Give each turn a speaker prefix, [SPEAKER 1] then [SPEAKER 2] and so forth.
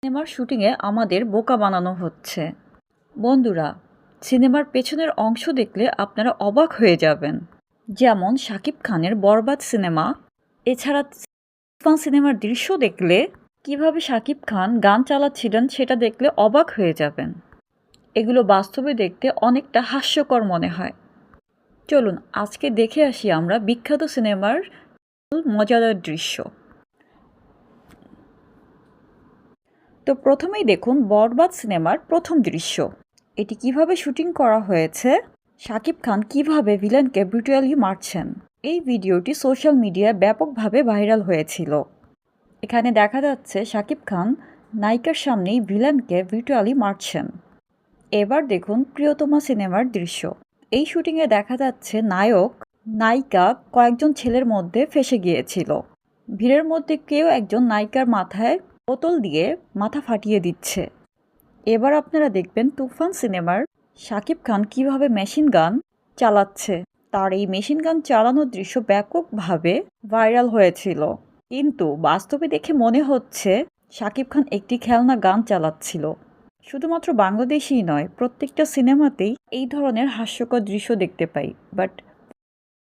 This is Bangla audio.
[SPEAKER 1] সিনেমার শুটিংয়ে আমাদের বোকা বানানো হচ্ছে। বন্ধুরা, সিনেমার পেছনের অংশ দেখলে আপনারা অবাক হয়ে যাবেন। যেমন শাকিব খানের বরবাদ সিনেমা, এছাড়া তুফান সিনেমার দৃশ্য দেখলে কিভাবে শাকিব খান গান চালাচ্ছিলেন সেটা দেখলে অবাক হয়ে যাবেন। এগুলো বাস্তবে দেখতে অনেকটা হাস্যকর মনে হয়। চলুন আজকে দেখে আসি আমরা বিখ্যাত সিনেমার মজাদার দৃশ্য। তো প্রথমেই দেখুন বরবাদ সিনেমার প্রথম দৃশ্য। এটি কিভাবে শুটিং করা হয়েছে, শাকিব খান কিভাবে ভিলেনকে ব্রুটালি মারছেন। এই ভিডিওটি সোশ্যাল মিডিয়ায় ব্যাপকভাবে ভাইরাল হয়েছিল। এখানে দেখা যাচ্ছে শাকিব খান নায়িকার সামনেই ভিলেনকে ব্রুটালি মারছেন। এবার দেখুন প্রিয়তমা সিনেমার দৃশ্য। এই শুটিংয়ে দেখা যাচ্ছে নায়ক নায়িকা কয়েকজন ছেলের মধ্যে ফেঁসে গিয়েছিল। ভিড়ের মধ্যে কেউ একজন নায়িকার মাথায় বোতল দিয়ে মাথা ফাটিয়ে দিচ্ছে। এবার আপনারা দেখবেন তুফান সিনেমার শাকিব খান কিভাবে মেশিন গান চালাচ্ছে। তার এই মেশিন গান চালানোর দৃশ্য ব্যাপকভাবে ভাইরাল হয়েছিল, কিন্তু বাস্তবে দেখে মনে হচ্ছে শাকিব খান একটি খেলনা গান চালাচ্ছিল। শুধুমাত্র বাংলাদেশেই নয়, প্রত্যেকটা সিনেমাতেই এই ধরনের হাস্যকর দৃশ্য দেখতে পাই, বাট